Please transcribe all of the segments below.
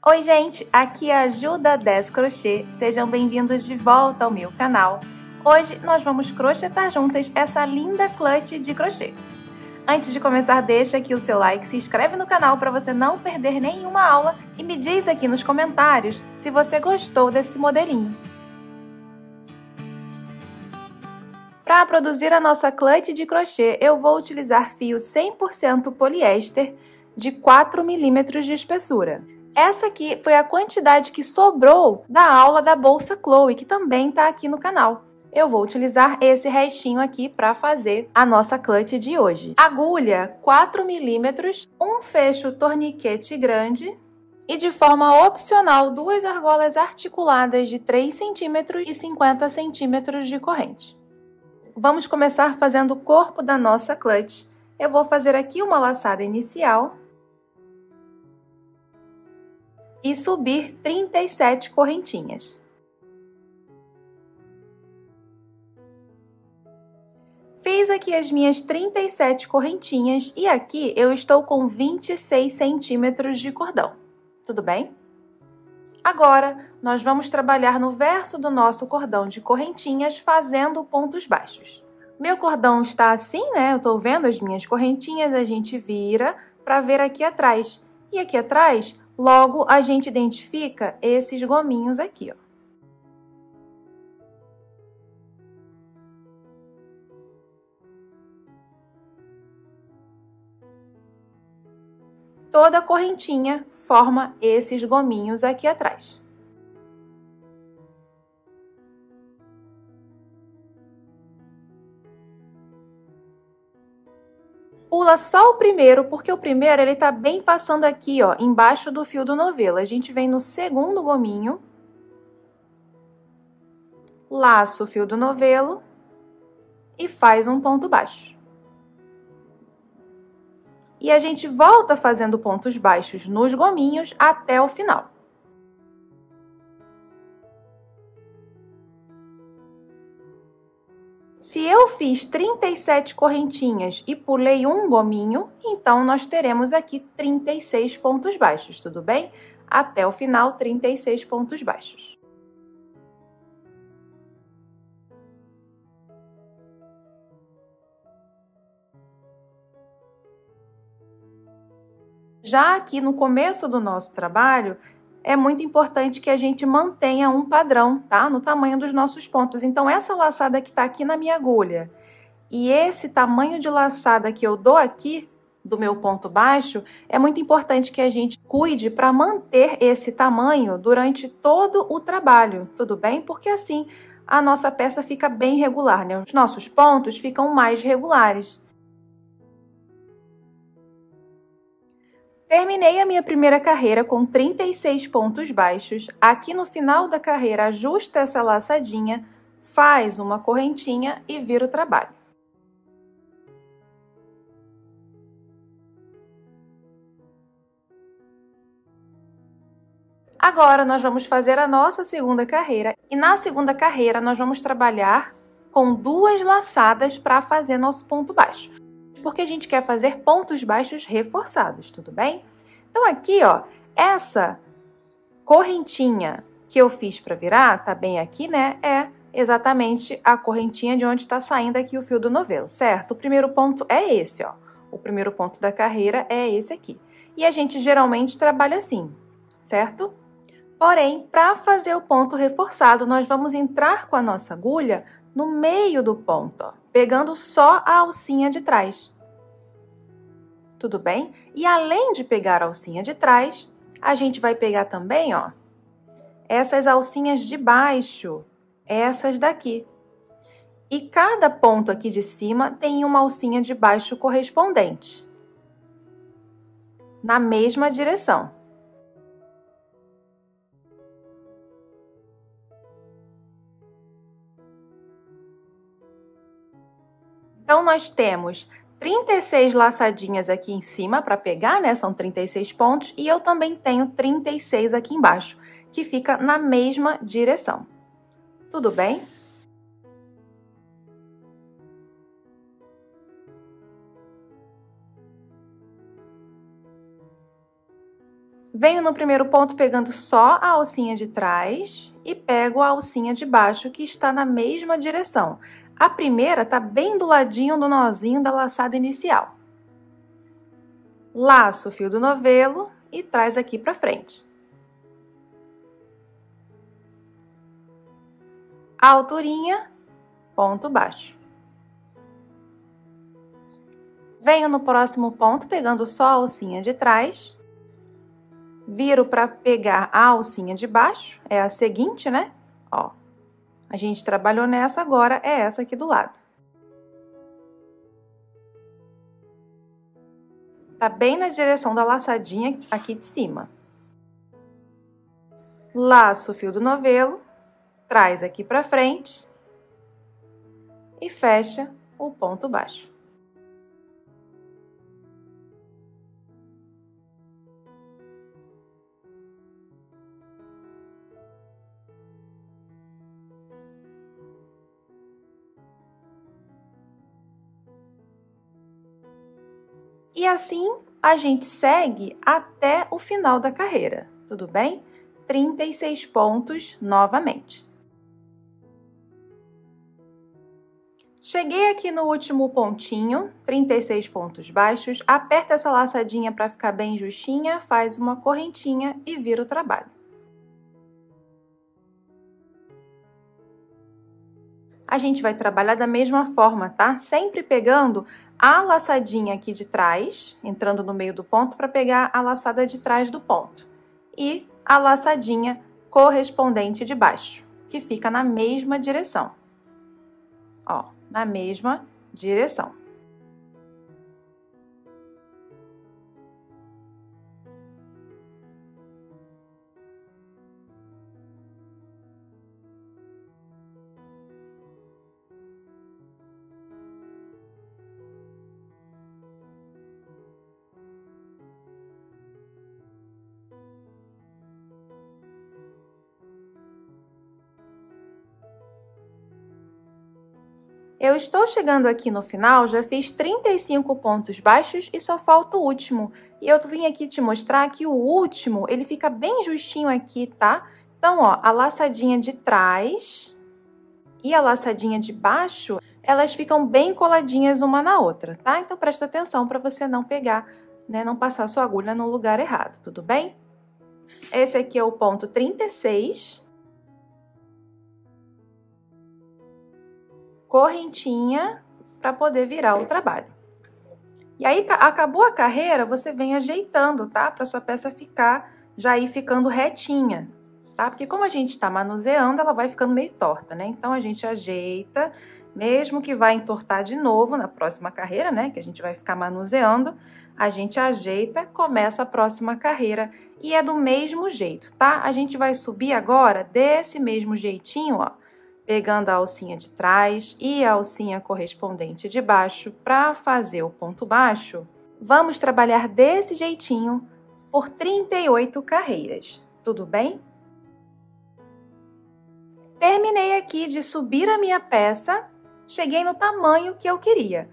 Oi gente, aqui é a Ju da 10 Crochê, sejam bem-vindos de volta ao meu canal. Hoje nós vamos crochetar juntas essa linda clutch de crochê. Antes de começar, deixa aqui o seu like, se inscreve no canal para você não perder nenhuma aula e me diz aqui nos comentários se você gostou desse modelinho. Para produzir a nossa clutch de crochê, eu vou utilizar fio 100% poliéster de 4 milímetros de espessura. Essa aqui foi a quantidade que sobrou da aula da bolsa Chloe, que também está aqui no canal. Eu vou utilizar esse restinho aqui para fazer a nossa clutch de hoje. Agulha 4 milímetros, um fecho torniquete grande e, de forma opcional, duas argolas articuladas de 3 centímetros e 50 centímetros de corrente. Vamos começar fazendo o corpo da nossa clutch. Eu vou fazer aqui uma laçada inicial e subir 37 correntinhas. Fiz aqui as minhas 37 correntinhas e aqui eu estou com 26 centímetros de cordão, tudo bem? Agora, nós vamos trabalhar no verso do nosso cordão de correntinhas fazendo pontos baixos. Meu cordão está assim, né? Eu estou vendo as minhas correntinhas, a gente vira para ver aqui atrás. E aqui atrás, logo a gente identifica esses gominhos aqui, ó. Toda correntinha forma esses gominhos aqui atrás. Pula só o primeiro, porque o primeiro ele tá bem passando aqui, ó, embaixo do fio do novelo. A gente vem no segundo gominho, laça o fio do novelo e faz um ponto baixo. E a gente volta fazendo pontos baixos nos gominhos até o final. Se eu fiz 37 correntinhas e pulei um gominho, então nós teremos aqui 36 pontos baixos, tudo bem? Até o final, 36 pontos baixos. Já aqui no começo do nosso trabalho, é muito importante que a gente mantenha um padrão, tá? No tamanho dos nossos pontos. Então, essa laçada que tá aqui na minha agulha e esse tamanho de laçada que eu dou aqui do meu ponto baixo, é muito importante que a gente cuide para manter esse tamanho durante todo o trabalho, tudo bem? Porque assim a nossa peça fica bem regular, né? Os nossos pontos ficam mais regulares. Terminei a minha primeira carreira com 36 pontos baixos. Aqui no final da carreira, ajusta essa laçadinha, faz uma correntinha e vira o trabalho. Agora, nós vamos fazer a nossa segunda carreira. E na segunda carreira, nós vamos trabalhar com duas laçadas para fazer nosso ponto baixo. Porque a gente quer fazer pontos baixos reforçados, tudo bem? Então, aqui, ó, essa correntinha que eu fiz para virar, tá bem aqui, né? É exatamente a correntinha de onde está saindo aqui o fio do novelo, certo? O primeiro ponto é esse, ó. O primeiro ponto da carreira é esse aqui. E a gente geralmente trabalha assim, certo? Porém, para fazer o ponto reforçado, nós vamos entrar com a nossa agulha no meio do ponto, ó, pegando só a alcinha de trás. Tudo bem? E além de pegar a alcinha de trás, a gente vai pegar também, ó, essas alcinhas de baixo, essas daqui. E cada ponto aqui de cima tem uma alcinha de baixo correspondente, na mesma direção. Então, nós temos 36 laçadinhas aqui em cima para pegar, né? São 36 pontos. E eu também tenho 36 aqui embaixo, que fica na mesma direção. Tudo bem? Venho no primeiro ponto pegando só a alcinha de trás e pego a alcinha de baixo, que está na mesma direção. A primeira está bem do ladinho do nozinho da laçada inicial. Laço o fio do novelo e traz aqui para frente. A alturinha, ponto baixo. Venho no próximo ponto pegando só a alcinha de trás. Viro para pegar a alcinha de baixo, é a seguinte, né? Ó, a gente trabalhou nessa, agora é essa aqui do lado. Tá bem na direção da laçadinha aqui de cima. Laço o fio do novelo, traz aqui para frente e fecha o ponto baixo. E assim a gente segue até o final da carreira, tudo bem? 36 pontos novamente. Cheguei aqui no último pontinho, 36 pontos baixos, aperta essa laçadinha para ficar bem justinha, faz uma correntinha e vira o trabalho. A gente vai trabalhar da mesma forma, tá? Sempre pegando a laçadinha aqui de trás, entrando no meio do ponto para pegar a laçada de trás do ponto. E a laçadinha correspondente de baixo, que fica na mesma direção. Ó, na mesma direção. Eu estou chegando aqui no final, já fiz 35 pontos baixos e só falta o último. E eu vim aqui te mostrar que o último, ele fica bem justinho aqui, tá? Então, ó, a laçadinha de trás e a laçadinha de baixo, elas ficam bem coladinhas uma na outra, tá? Então, presta atenção para você não pegar, né, não passar sua agulha no lugar errado, tudo bem? Esse aqui é o ponto 36. Correntinha para poder virar o trabalho. E aí, acabou a carreira, você vem ajeitando, tá? Para sua peça ficar, já ir ficando retinha, tá? Porque como a gente está manuseando, ela vai ficando meio torta, né? Então, a gente ajeita, mesmo que vai entortar de novo na próxima carreira, né? Que a gente vai ficar manuseando, a gente ajeita, começa a próxima carreira. E é do mesmo jeito, tá? A gente vai subir agora desse mesmo jeitinho, ó. Pegando a alcinha de trás e a alcinha correspondente de baixo para fazer o ponto baixo, vamos trabalhar desse jeitinho por 38 carreiras, tudo bem? Terminei aqui de subir a minha peça, cheguei no tamanho que eu queria.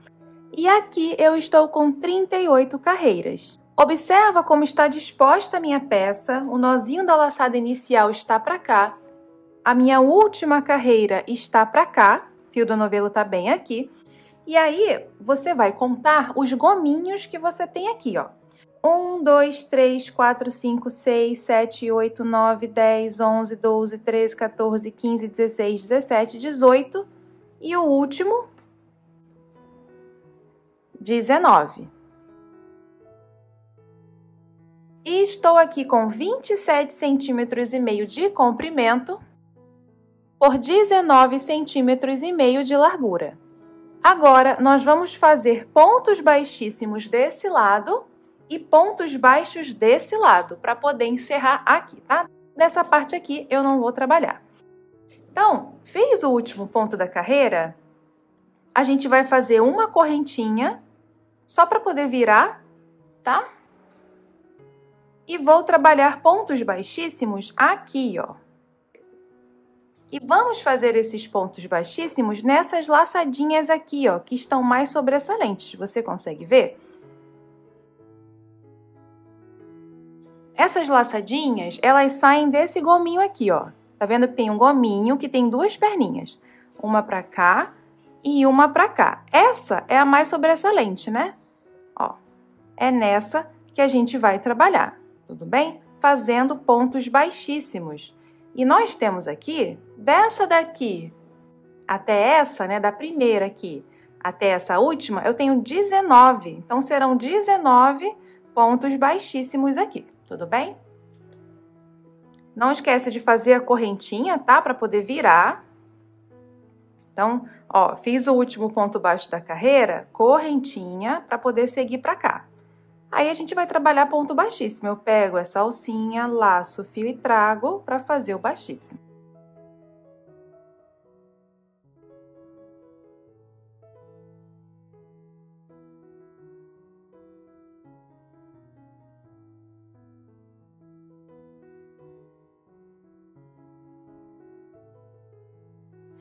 E aqui eu estou com 38 carreiras. Observa como está disposta a minha peça, o nozinho da laçada inicial está para cá. A minha última carreira está para cá, fio do novelo tá bem aqui. E aí, você vai contar os gominhos que você tem aqui, ó. 1, 2, 3, 4, 5, 6, 7, 8, 9, 10, 11, 12, 13, 14, 15, 16, 17, 18. E o último, 19. E estou aqui com 27,5 centímetros de comprimento por 19,5 centímetros de largura. Agora, nós vamos fazer pontos baixíssimos desse lado e pontos baixos desse lado, para poder encerrar aqui, tá? Dessa parte aqui eu não vou trabalhar. Então, fiz o último ponto da carreira, a gente vai fazer uma correntinha, só para poder virar, tá? E vou trabalhar pontos baixíssimos aqui, ó. E vamos fazer esses pontos baixíssimos nessas laçadinhas aqui, ó, que estão mais sobressalentes. Você consegue ver? Essas laçadinhas, elas saem desse gominho aqui, ó. Tá vendo que tem um gominho que tem duas perninhas. Uma pra cá e uma pra cá. Essa é a mais sobressalente, né? Ó, é nessa que a gente vai trabalhar, tudo bem? Fazendo pontos baixíssimos. E nós temos aqui, dessa daqui até essa, né, da primeira aqui, até essa última, eu tenho 19. Então, serão 19 pontos baixíssimos aqui, tudo bem? Não esquece de fazer a correntinha, tá? Para poder virar. Então, ó, fiz o último ponto baixo da carreira, correntinha, para poder seguir para cá. Aí, a gente vai trabalhar ponto baixíssimo. Eu pego essa alcinha, laço o fio e trago para fazer o baixíssimo.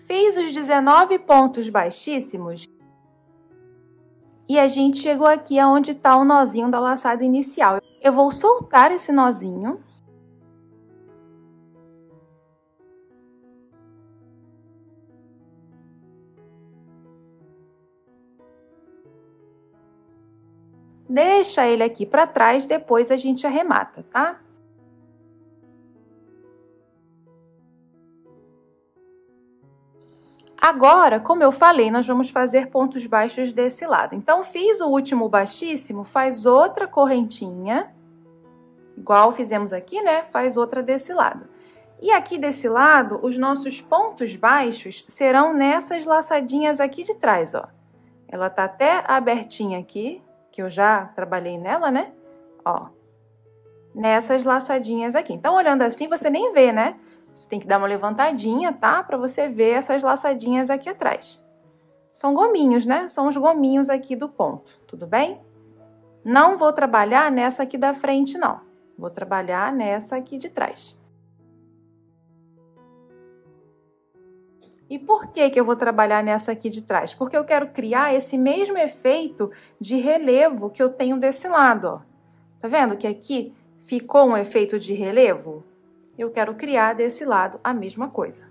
Fiz os 19 pontos baixíssimos e a gente chegou aqui aonde está o nozinho da laçada inicial. Eu vou soltar esse nozinho. Deixa ele aqui para trás, depois a gente arremata, tá? Agora, como eu falei, nós vamos fazer pontos baixos desse lado. Então, fiz o último baixíssimo, faz outra correntinha, igual fizemos aqui, né? Faz outra desse lado. E aqui desse lado, os nossos pontos baixos serão nessas laçadinhas aqui de trás, ó. Ela tá até abertinha aqui, que eu já trabalhei nela, né? Ó, nessas laçadinhas aqui. Então, olhando assim, você nem vê, né? Você tem que dar uma levantadinha, tá? Para você ver essas laçadinhas aqui atrás. São gominhos, né? São os gominhos aqui do ponto, tudo bem? Não vou trabalhar nessa aqui da frente, não. Vou trabalhar nessa aqui de trás. E por que que eu vou trabalhar nessa aqui de trás? Porque eu quero criar esse mesmo efeito de relevo que eu tenho desse lado, ó. Tá vendo que aqui ficou um efeito de relevo? Eu quero criar desse lado a mesma coisa.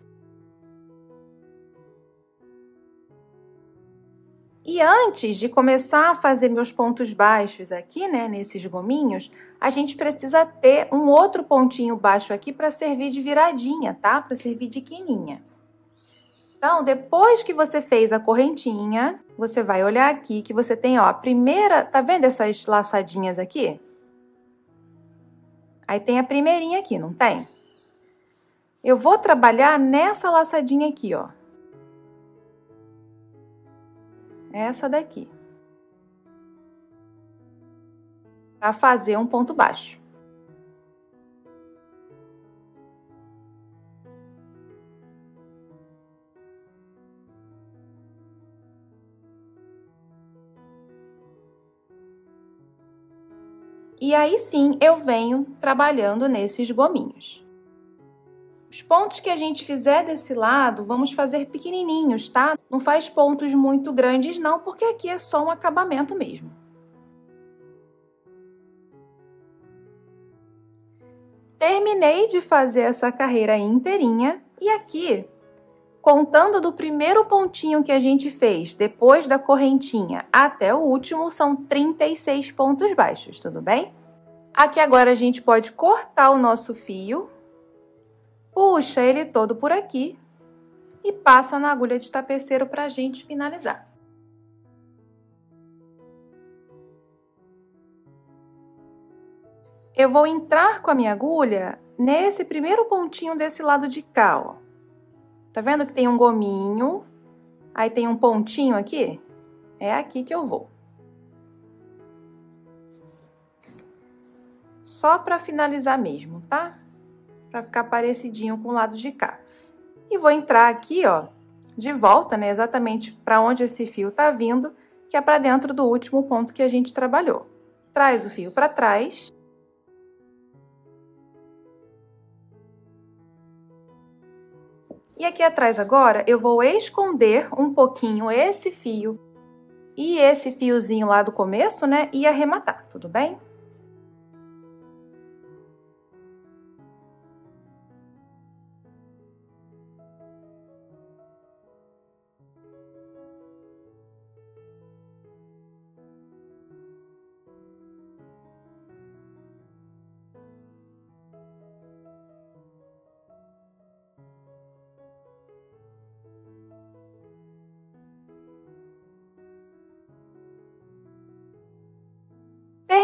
E antes de começar a fazer meus pontos baixos aqui, né, nesses gominhos, a gente precisa ter um outro pontinho baixo aqui para servir de viradinha, tá? Para servir de quininha. Então, depois que você fez a correntinha, você vai olhar aqui que você tem, ó, a primeira, tá vendo essas laçadinhas aqui? Aí tem a primeirinha aqui, não tem? Eu vou trabalhar nessa laçadinha aqui, ó. Essa daqui. Para fazer um ponto baixo. E aí sim, eu venho trabalhando nesses gominhos. Os pontos que a gente fizer desse lado, vamos fazer pequenininhos, tá? Não faz pontos muito grandes não, porque aqui é só um acabamento mesmo. Terminei de fazer essa carreira inteirinha e aqui, contando do primeiro pontinho que a gente fez, depois da correntinha, até o último, são 36 pontos baixos, tudo bem? Aqui agora a gente pode cortar o nosso fio, puxa ele todo por aqui e passa na agulha de tapeceiro para a gente finalizar. Eu vou entrar com a minha agulha nesse primeiro pontinho desse lado de cá, ó. Tá vendo que tem um gominho, aí tem um pontinho aqui? É aqui que eu vou. Só para finalizar mesmo, tá? Para ficar parecidinho com o lado de cá. E vou entrar aqui, ó, de volta, né? Exatamente para onde esse fio tá vindo, que é para dentro do último ponto que a gente trabalhou. Traz o fio para trás. E aqui atrás agora, eu vou esconder um pouquinho esse fio e esse fiozinho lá do começo, né? E arrematar, tudo bem?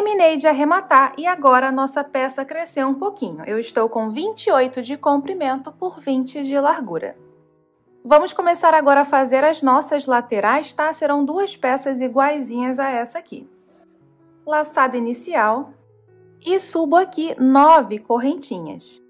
Terminei de arrematar e agora a nossa peça cresceu um pouquinho. Eu estou com 28 de comprimento por 20 de largura. Vamos começar agora a fazer as nossas laterais, tá? Serão duas peças iguaizinhas a essa aqui. Laçada inicial e subo aqui 9 correntinhas.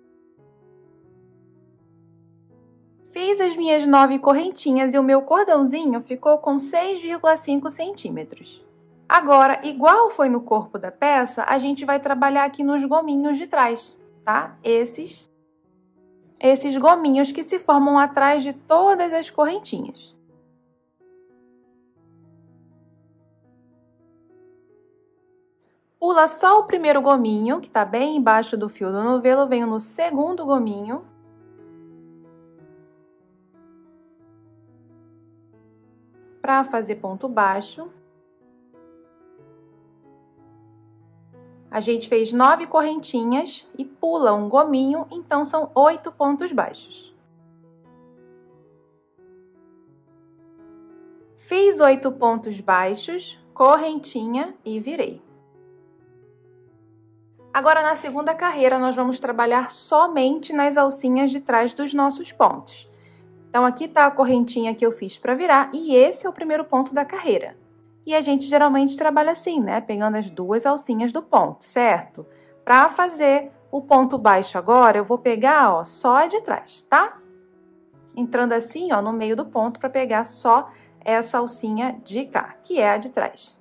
Fiz as minhas 9 correntinhas e o meu cordãozinho ficou com 6,5 centímetros. Agora, igual foi no corpo da peça, a gente vai trabalhar aqui nos gominhos de trás, tá? Esses gominhos que se formam atrás de todas as correntinhas. Pula só o primeiro gominho, que tá bem embaixo do fio do novelo, venho no segundo gominho. Para fazer ponto baixo. A gente fez 9 correntinhas e pula um gominho, então são 8 pontos baixos. Fiz 8 pontos baixos, correntinha e virei. Agora, na segunda carreira, nós vamos trabalhar somente nas alcinhas de trás dos nossos pontos. Então, aqui está a correntinha que eu fiz para virar e esse é o primeiro ponto da carreira. E a gente geralmente trabalha assim, né? Pegando as duas alcinhas do ponto, certo? Para fazer o ponto baixo agora, eu vou pegar, ó, só a de trás, tá? Entrando assim, ó, no meio do ponto para pegar só essa alcinha de cá, que é a de trás.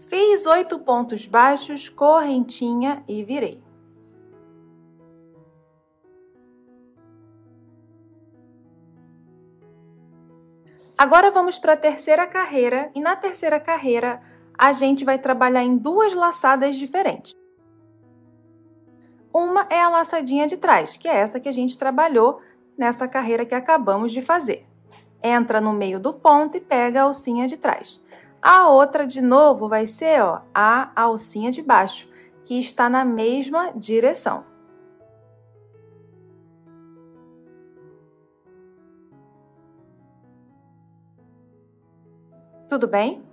Fiz 8 pontos baixos, correntinha e virei. Agora vamos para a terceira carreira e na terceira carreira a gente vai trabalhar em duas laçadas diferentes. Uma é a laçadinha de trás, que é essa que a gente trabalhou nessa carreira que acabamos de fazer. Entra no meio do ponto e pega a alcinha de trás. A outra, de novo, vai ser, ó, a alcinha de baixo, que está na mesma direção. Tudo bem?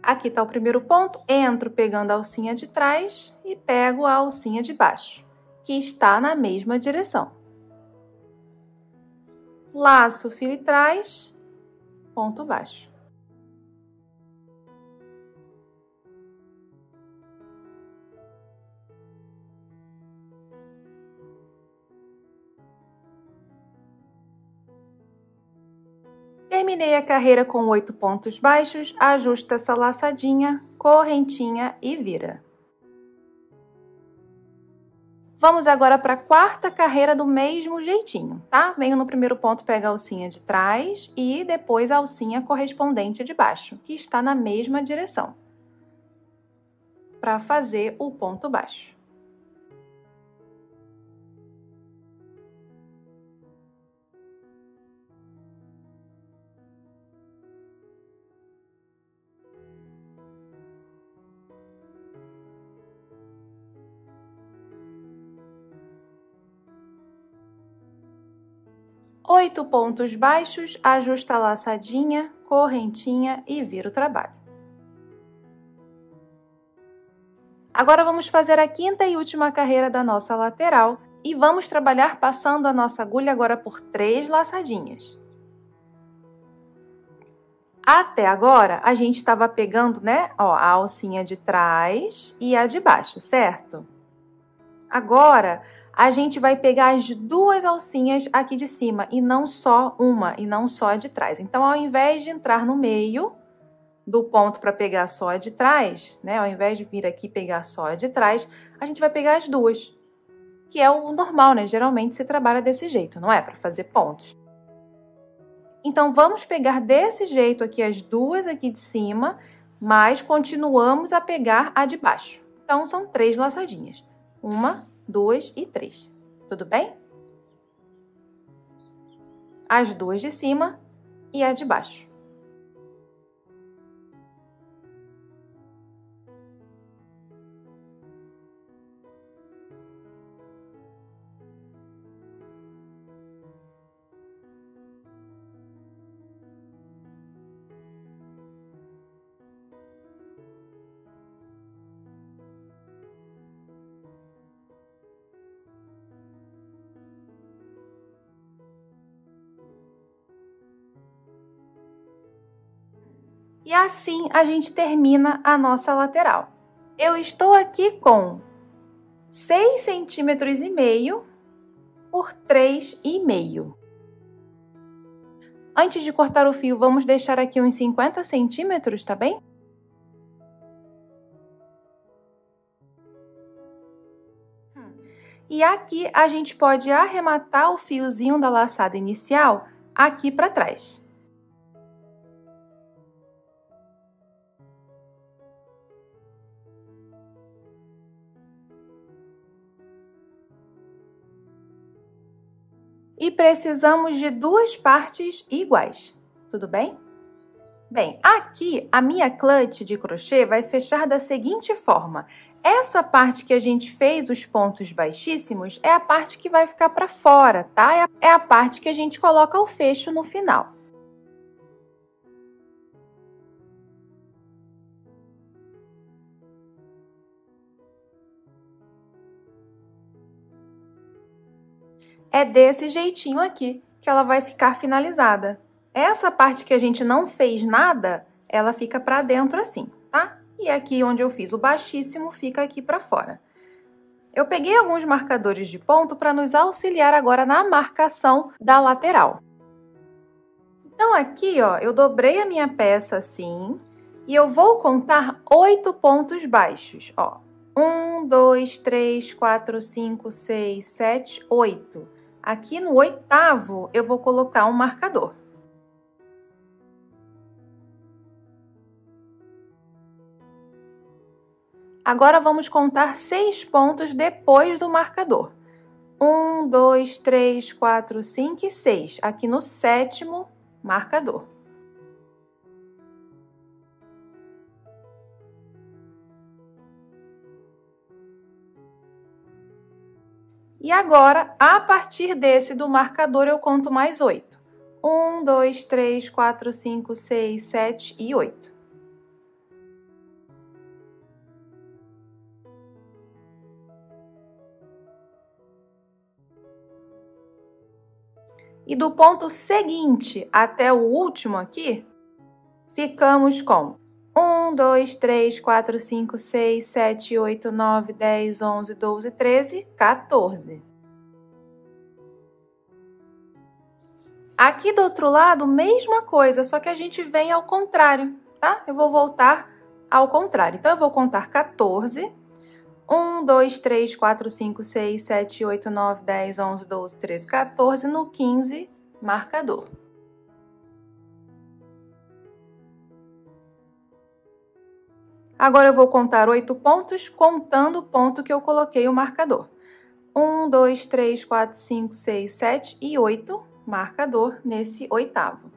Aqui está o primeiro ponto, entro pegando a alcinha de trás e pego a alcinha de baixo, que está na mesma direção. Laço o fio e trás, ponto baixo. Terminei a carreira com 8 pontos baixos, ajusto essa laçadinha, correntinha e vira. Vamos agora para a quarta carreira do mesmo jeitinho, tá? Venho no primeiro ponto, pego a alcinha de trás e depois a alcinha correspondente de baixo, que está na mesma direção, para fazer o ponto baixo. Oito pontos baixos, ajusta a laçadinha, correntinha e vira o trabalho. Agora vamos fazer a quinta e última carreira da nossa lateral e vamos trabalhar passando a nossa agulha agora por 3 laçadinhas. Até agora, a gente estava pegando, né, ó, a alcinha de trás e a de baixo, certo? Agora, a gente vai pegar as duas alcinhas aqui de cima e não só uma, e não só a de trás. Então, ao invés de entrar no meio do ponto para pegar só a de trás, né, ao invés de vir aqui pegar só a de trás, a gente vai pegar as duas, que é o normal, né? Geralmente se trabalha desse jeito, não é? Para fazer pontos. Então, vamos pegar desse jeito aqui as duas aqui de cima, mas continuamos a pegar a de baixo. Então, são 3 laçadinhas. 1, 2 e 3. Tudo bem? As duas de cima e a de baixo. E assim a gente termina a nossa lateral. Eu estou aqui com 6,5 centímetros por 3,5. Antes de cortar o fio, vamos deixar aqui uns 50 centímetros, tá bem? E aqui a gente pode arrematar o fiozinho da laçada inicial aqui para trás. E precisamos de duas partes iguais, tudo bem? Bem, aqui a minha clutch de crochê vai fechar da seguinte forma. Essa parte que a gente fez os pontos baixíssimos é a parte que vai ficar para fora, tá? É a parte que a gente coloca o fecho no final. É desse jeitinho aqui que ela vai ficar finalizada. Essa parte que a gente não fez nada, ela fica para dentro assim, tá? E aqui onde eu fiz o baixíssimo, fica aqui para fora. Eu peguei alguns marcadores de ponto para nos auxiliar agora na marcação da lateral. Então aqui, ó, eu dobrei a minha peça assim e eu vou contar 8 pontos baixos, ó. 1, 2, 3, 4, 5, 6, 7, 8. Aqui no 8º, eu vou colocar um marcador. Agora, vamos contar 6 pontos depois do marcador. 1, 2, 3, 4, 5 e 6. Aqui no 7º marcador. E agora, a partir desse do marcador, eu conto mais 8. 1, 2, 3, 4, 5, 6, 7 e 8. E do ponto seguinte até o último aqui, ficamos com 1, 2, 3, 4, 5, 6, 7, 8, 9, 10, 11, 12, 13, 14. Aqui do outro lado, mesma coisa, só que a gente vem ao contrário, tá? Eu vou voltar ao contrário. Então, eu vou contar 14. 1, 2, 3, 4, 5, 6, 7, 8, 9, 10, 11, 12, 13, 14. No 15, marcador. Agora, eu vou contar 8 pontos, contando o ponto que eu coloquei o marcador. 1, 2, 3, 4, 5, 6, 7 e 8, marcador nesse 8º.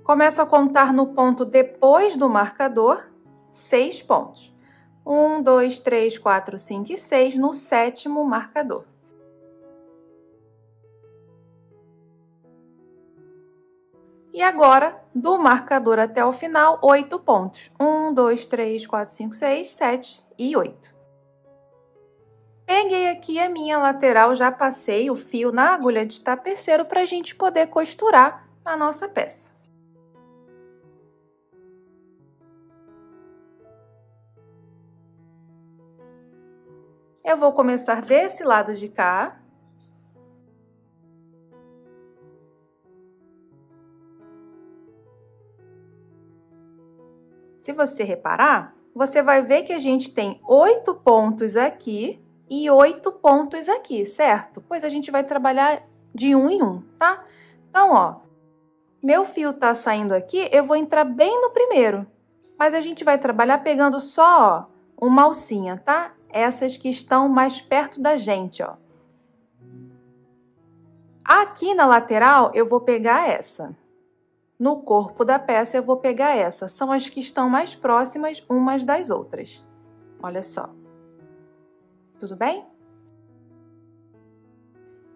Começo a contar no ponto depois do marcador, 6 pontos. 1, 2, 3, 4, 5 e 6 no 7º marcador. E agora, do marcador até o final, 8 pontos. 1, 2, 3, 4, 5, 6, 7 e 8. Peguei aqui a minha lateral, já passei o fio na agulha de tapeceiro para a gente poder costurar a nossa peça. Eu vou começar desse lado de cá. Se você reparar, você vai ver que a gente tem 8 pontos aqui e 8 pontos aqui, certo? Pois a gente vai trabalhar de um em um, tá? Então, ó, Meu fio tá saindo aqui, eu vou entrar bem no primeiro. Mas a gente vai trabalhar pegando só, ó, uma alcinha, tá? Essas que estão mais perto da gente, ó. Aqui na lateral, eu vou pegar essa. No corpo da peça, eu vou pegar essa. São as que estão mais próximas umas das outras. Olha só. Tudo bem?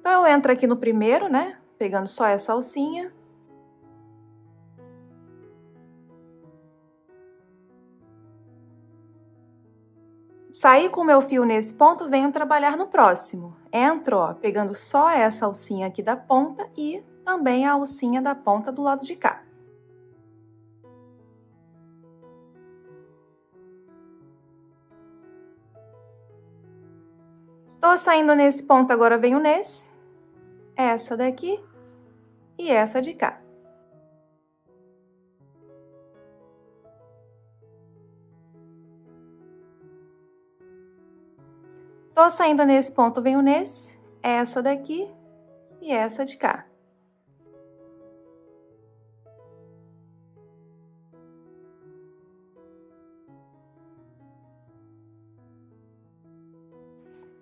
Então, eu entro aqui no primeiro, né? Pegando só essa alcinha. Saí com o meu fio nesse ponto, venho trabalhar no próximo. Entro, ó, pegando só essa alcinha aqui da ponta e também a alcinha da ponta do lado de cá. Tô saindo nesse ponto, agora venho nesse, essa daqui e essa de cá. Tô saindo nesse ponto, venho nesse, essa daqui e essa de cá.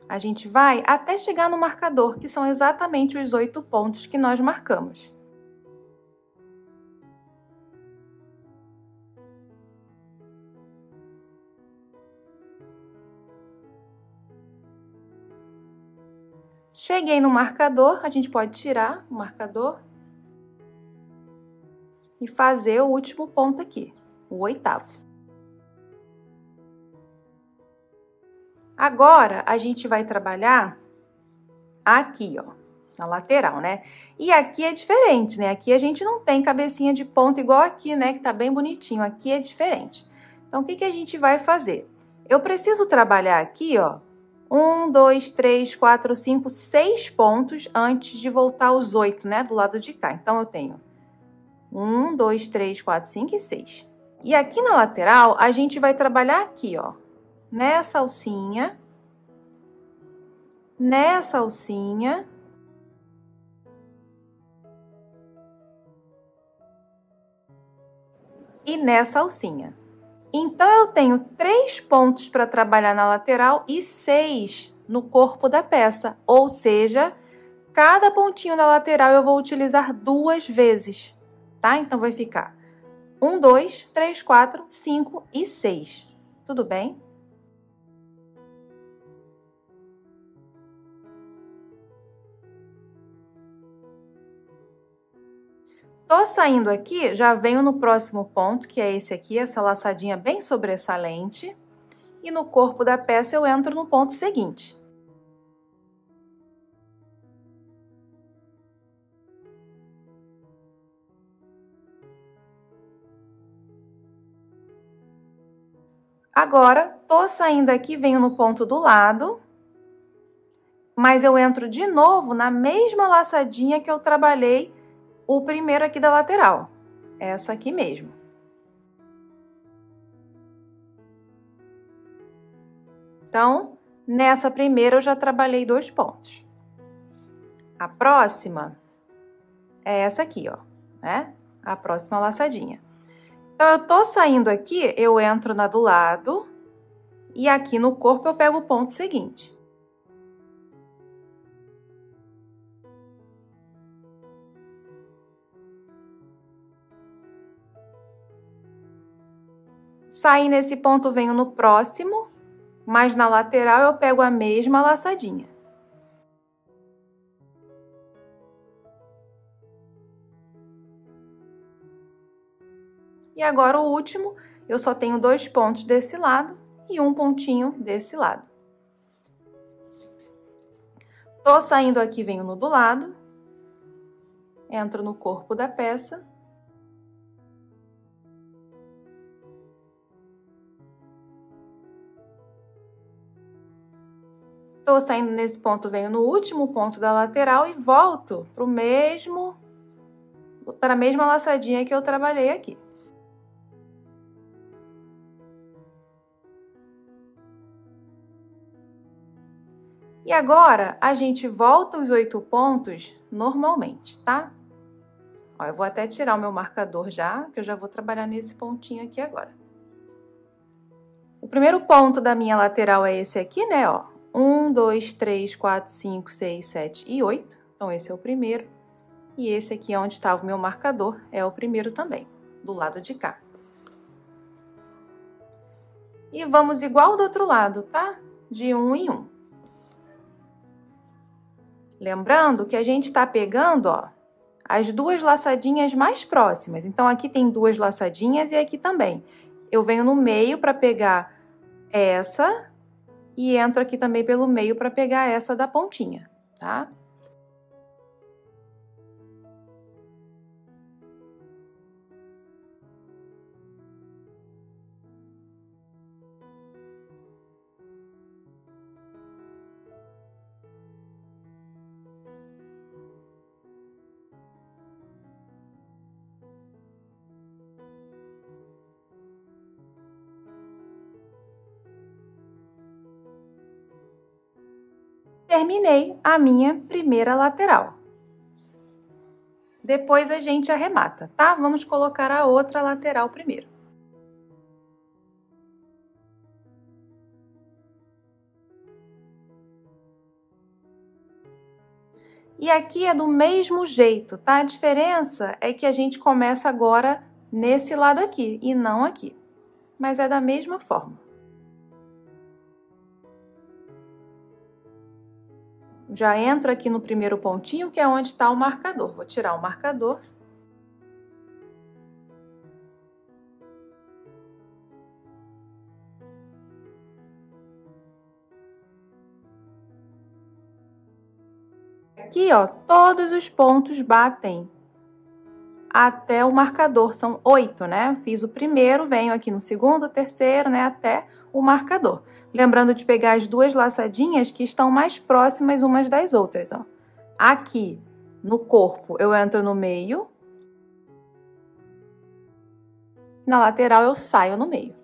A gente vai até chegar no marcador, que são exatamente os 8 pontos que nós marcamos. Cheguei no marcador, a gente pode tirar o marcador e fazer o último ponto aqui, o 8º. Agora, a gente vai trabalhar aqui, ó, na lateral, né? E aqui é diferente, né? Aqui a gente não tem cabecinha de ponto igual aqui, né? Que tá bem bonitinho. Aqui é diferente. Então, o que que a gente vai fazer? Eu preciso trabalhar aqui, ó, 1, 2, 3, 4, 5, 6 pontos antes de voltar aos 8, né? Do lado de cá. Então, eu tenho 1, 2, 3, 4, 5 e 6. E aqui na lateral, a gente vai trabalhar aqui, ó, nessa alcinha, nessa alcinha e nessa alcinha. Então, eu tenho 3 pontos para trabalhar na lateral e 6 no corpo da peça, ou seja, cada pontinho da lateral eu vou utilizar 2 vezes, tá? Então, vai ficar 1, 2, 3, 4, 5 e 6. Tudo bem? Tô saindo aqui, já venho no próximo ponto, que é esse aqui, essa laçadinha bem sobressalente. E no corpo da peça eu entro no ponto seguinte. Agora, tô saindo aqui, venho no ponto do lado, mas eu entro de novo na mesma laçadinha que eu trabalhei o primeiro aqui da lateral, essa aqui mesmo. Então, nessa primeira eu já trabalhei 2 pontos. A próxima é essa aqui, ó, né? A próxima laçadinha. Então, eu tô saindo aqui, eu entro na do lado e aqui no corpo eu pego o ponto seguinte. Saí nesse ponto, venho no próximo, mas na lateral eu pego a mesma laçadinha. E agora o último, eu só tenho 2 pontos desse lado e um pontinho desse lado. Tô saindo aqui, venho no do lado, entro no corpo da peça. Tô saindo nesse ponto, venho no último ponto da lateral e volto para a mesma laçadinha que eu trabalhei aqui. E agora, a gente volta os 8 pontos normalmente, tá? Ó, eu vou até tirar o meu marcador já, que eu já vou trabalhar nesse pontinho aqui agora. O primeiro ponto da minha lateral é esse aqui, né, ó. 1, 2, 3, 4, 5, 6, 7 e 8. Então, esse é o primeiro. E esse aqui, onde estava o meu marcador, é o primeiro também, do lado de cá. E vamos igual do outro lado, tá? De 1 em 1. Lembrando que a gente tá pegando, ó, as duas laçadinhas mais próximas. Então, aqui tem duas laçadinhas e aqui também. Eu venho no meio para pegar essa e entro aqui também pelo meio para pegar essa da pontinha, tá? Terminei a minha primeira lateral. Depois a gente arremata, tá? Vamos colocar a outra lateral primeiro. E aqui é do mesmo jeito, tá? A diferença é que a gente começa agora nesse lado aqui e não aqui. Mas é da mesma forma. Já entro aqui no primeiro pontinho, que é onde está o marcador. Vou tirar o marcador. Aqui, ó, todos os pontos batem até o marcador. São 8, né? Fiz o primeiro, venho aqui no segundo, terceiro, né? Até o marcador. Lembrando de pegar as duas laçadinhas que estão mais próximas umas das outras, ó. Aqui, no corpo, eu entro no meio. Na lateral, eu saio no meio.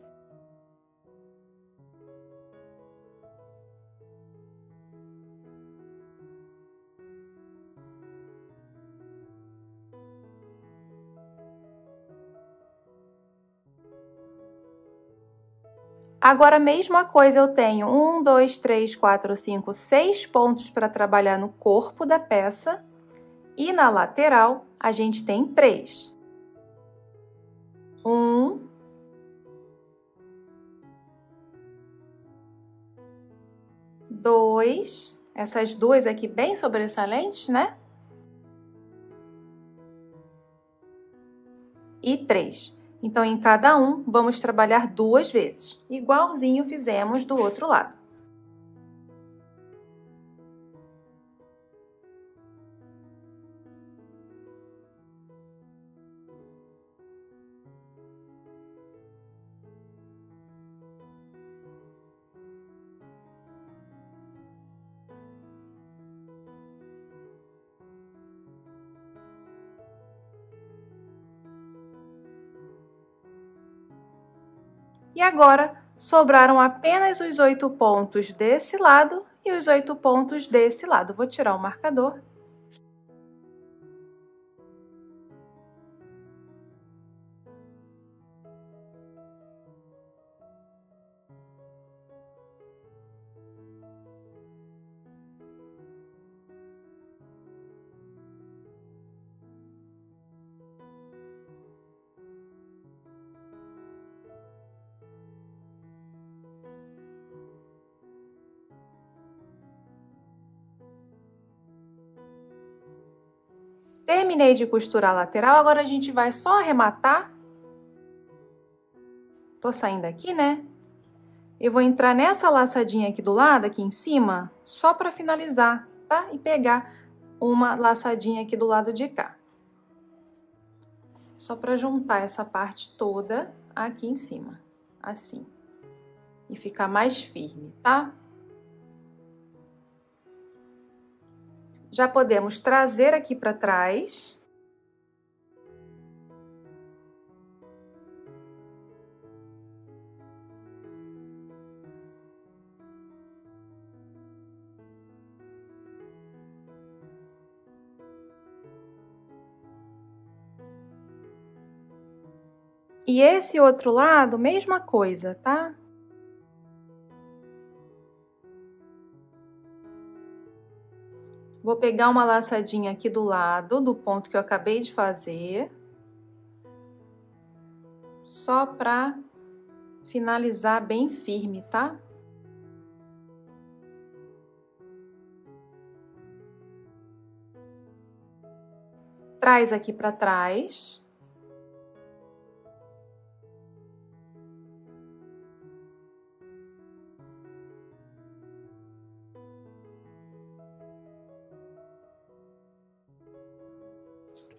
Agora, a mesma coisa, eu tenho 1, 2, 3, 4, 5, 6 pontos para trabalhar no corpo da peça. E na lateral, a gente tem 3. 1, 2, essas duas aqui bem sobressalentes, né? E 3. Então, em cada um, vamos trabalhar 2 vezes, igualzinho fizemos do outro lado. E agora, sobraram apenas os 8 pontos desse lado e os 8 pontos desse lado. Vou tirar o marcador. Terminei de costurar a lateral, agora a gente vai só arrematar. Tô saindo aqui, né? Eu vou entrar nessa laçadinha aqui do lado, aqui em cima, só para finalizar, tá? E pegar uma laçadinha aqui do lado de cá. Só para juntar essa parte toda aqui em cima, assim. E ficar mais firme, tá? Já podemos trazer aqui para trás. E esse outro lado, mesma coisa, tá? Vou pegar uma laçadinha aqui do lado do ponto que eu acabei de fazer. Só pra finalizar bem firme, tá? Traz aqui pra trás.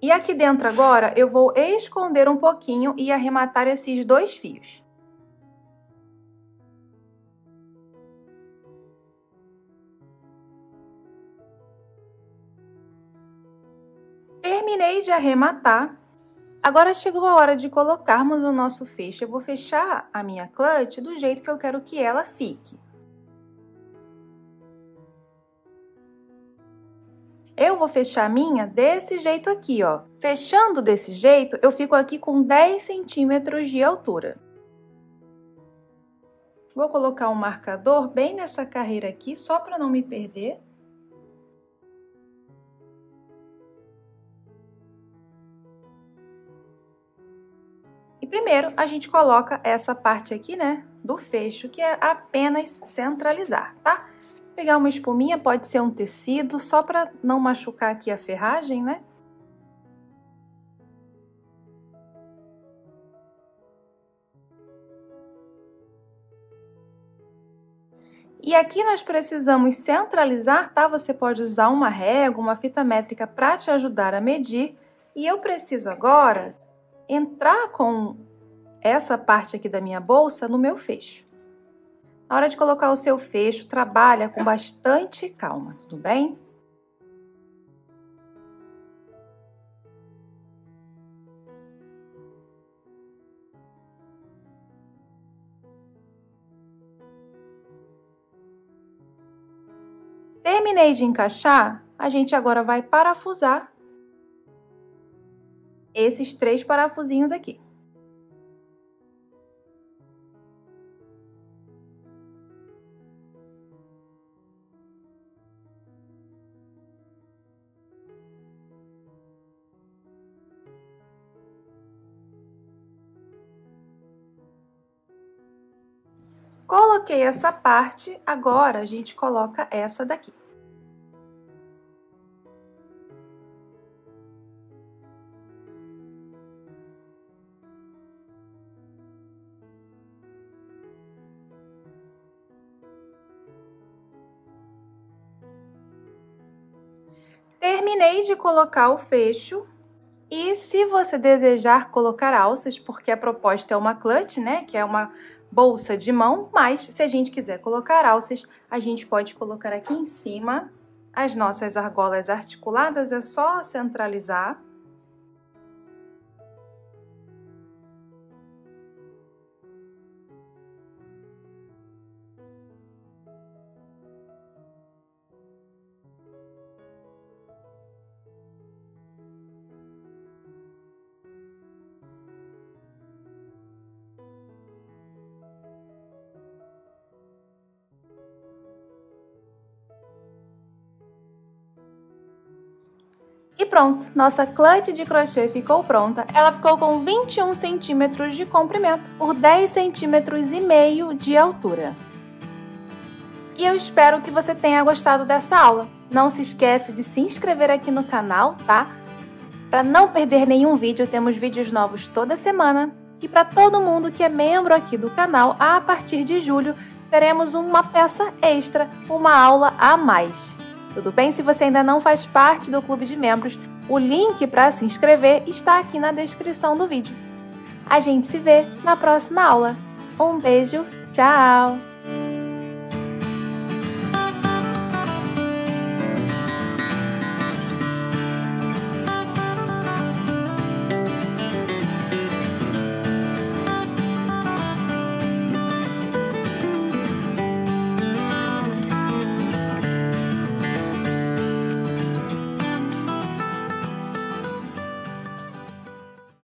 E aqui dentro agora, eu vou esconder um pouquinho e arrematar esses 2 fios. Terminei de arrematar. Agora chegou a hora de colocarmos o nosso fecho. Eu vou fechar a minha clutch do jeito que eu quero que ela fique. Eu vou fechar a minha desse jeito aqui, ó. Fechando desse jeito, eu fico aqui com 10 centímetros de altura. Vou colocar um marcador bem nessa carreira aqui, só para não me perder. E primeiro, a gente coloca essa parte aqui, né, do fecho, que é apenas centralizar, tá? Pegar uma espuminha, pode ser um tecido, só para não machucar aqui a ferragem, né? E aqui nós precisamos centralizar, tá? Você pode usar uma régua, uma fita métrica para te ajudar a medir. E eu preciso agora entrar com essa parte aqui da minha bolsa no meu fecho. Na hora de colocar o seu fecho, trabalha com bastante calma, tudo bem? Terminei de encaixar, a gente agora vai parafusar esses 3 parafusinhos aqui. Coloquei essa parte, agora a gente coloca essa daqui. Terminei de colocar o fecho. E se você desejar colocar alças, porque a proposta é uma clutch, né, que é uma bolsa de mão, mas se a gente quiser colocar alças, a gente pode colocar aqui em cima as nossas argolas articuladas, é só centralizar. E pronto, nossa clutch de crochê ficou pronta. Ela ficou com 21 centímetros de comprimento por 10 centímetros e meio de altura. E eu espero que você tenha gostado dessa aula. Não se esquece de se inscrever aqui no canal, tá? Para não perder nenhum vídeo, temos vídeos novos toda semana. E para todo mundo que é membro aqui do canal, a partir de julho, teremos uma peça extra, uma aula a mais. Tudo bem? Se você ainda não faz parte do clube de membros, o link para se inscrever está aqui na descrição do vídeo. A gente se vê na próxima aula. Um beijo, tchau!